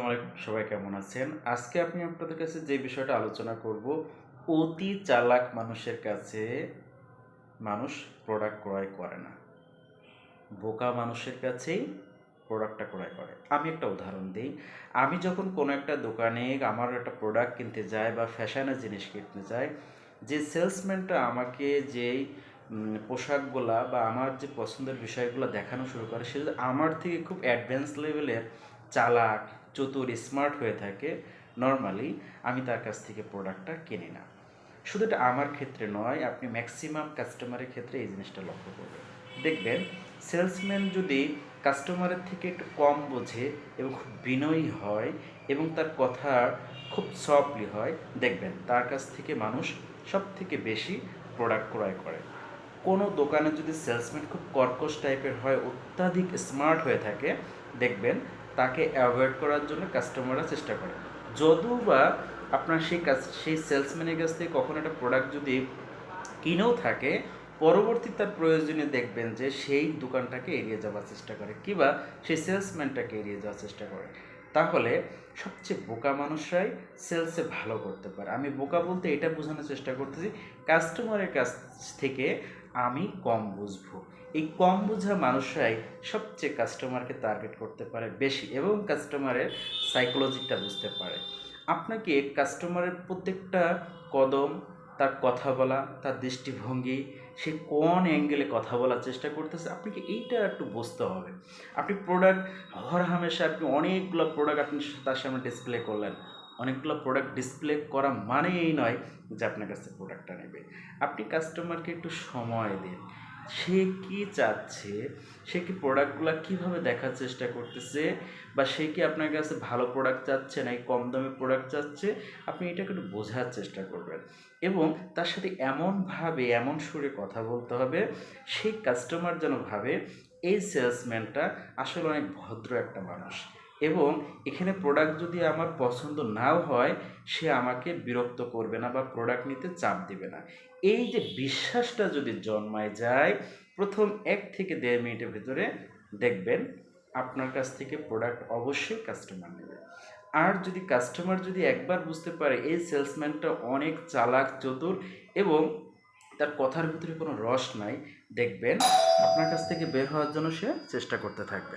আলাইকুম, সবাই কেমন আছেন? আজকে আমি আপনাদের কাছে যে বিষয়টা আলোচনা করব, অতি চালাক মানুষের কাছে মানুষ প্রোডাক্ট ক্রয় করে না। বোকা মানুষের কাছেই প্রোডাক্টটা ক্রয় করে। আমি একটা উদাহরণ দিই। আমি যখন কোনো একটা দোকানে আমার একটা প্রোডাক্ট কিনতে যাই বা ফ্যাশনের জিনিস কিনতে যাই, যে সেলসম্যানটা আমাকে যেই পোশাকগুলা বা আমার যে পছন্দের বিষয়গুলো দেখানো শুরু করে, সে যদি আমার থেকে খুব অ্যাডভান্স লেভেলের চালাক, চতুর, স্মার্ট হয়ে থাকে, নরমালি আমি তার কাছ থেকে প্রোডাক্টটা কিনি না। শুধু এটা আমার ক্ষেত্রে নয়, আপনি ম্যাক্সিমাম কাস্টমারের ক্ষেত্রে এই জিনিসটা লক্ষ্য করবেন। দেখবেন সেলসম্যান যদি কাস্টমারের থেকে একটু কম বোঝে এবং খুব বিনয়ী হয় এবং তার কথা খুব সফটলি হয়, দেখবেন তার কাছ থেকে মানুষ সব থেকে বেশি প্রোডাক্ট ক্রয় করে। কোনো দোকানে যদি সেলসম্যান খুব কর্কশ টাইপের হয়, অত্যাধিক স্মার্ট হয়ে থাকে, দেখবেন তাকে অ্যাভয়েড করার জন্য কাস্টমাররা চেষ্টা করে। যদিও বা আপনার সেই সেলসম্যানের কাছ থেকে কখনো একটা প্রোডাক্ট যদি কিনেও থাকে, পরবর্তী তার প্রয়োজনে দেখবেন যে সেই দোকানটাকে এড়িয়ে যাওয়ার চেষ্টা করে কিংবা সেই সেলসম্যানটাকে এড়িয়ে যাওয়ার চেষ্টা করে। তাহলে সবচেয়ে বোকা মানুষরাই সেলসে ভালো করতে পারে। আমি বোকা বলতে এটা বোঝানোর চেষ্টা করতেছি, কাস্টমারের কাছ থেকে আমি কম বুঝবো। এই কম বোঝা মানুষরাই সবচেয়ে কাস্টমারকে টার্গেট করতে পারে বেশি এবং কাস্টমারের সাইকোলজিটা বুঝতে পারে। আপনাকে কাস্টমারের প্রত্যেকটা কদম, তার কথা বলা, তার দৃষ্টিভঙ্গি, সে কোন অ্যাঙ্গেলে কথা বলার চেষ্টা করতেছে, আপনাকে এইটা একটু বুঝতে হবে। আপনি প্রোডাক্ট হরহামেশা আপনি অনেকগুলো প্রোডাক্ট আপনি তার সামনে ডিসপ্লে করলেন। অনেকগুলো প্রোডাক্ট ডিসপ্লে করা মানে এই নয় যে আপনার কাছে প্রোডাক্টটা নেবে। আপনি কাস্টমারকে একটু সময় দিন। সে কি চাচ্ছে, সে কি প্রোডাক্টগুলো কীভাবে দেখার চেষ্টা করতেছে, বা সে কি আপনার কাছে ভালো প্রোডাক্ট চাচ্ছে নাকি কম দামে প্রোডাক্ট চাচ্ছে, আপনি এটাকে একটু বোঝার চেষ্টা করবেন এবং তার সাথে এমনভাবে এমন সুরে কথা বলতে হবে সেই কাস্টমার যেন ভাবে এই সেলসম্যানটা আসলে অনেক ভদ্র একটা মানুষ এবং এখানে প্রোডাক্ট যদি আমার পছন্দ নাও হয়, সে আমাকে বিরক্ত করবে না বা প্রোডাক্ট নিতে চাপ দিবে না। এই যে বিশ্বাসটা যদি জন্মায় যায়, প্রথম ১ থেকে ১.৫ মিনিটের ভিতরে দেখবেন আপনার কাছ থেকে প্রোডাক্ট অবশ্যই কাস্টমার নেবে। আর যদি কাস্টমার যদি একবার বুঝতে পারে এই সেলসম্যানটা অনেক চালাক, চতুর এবং তার কথার ভিতরে কোনো রস নাই, দেখবেন আপনার কাছ থেকে বের হওয়ার জন্য সে চেষ্টা করতে থাকবে।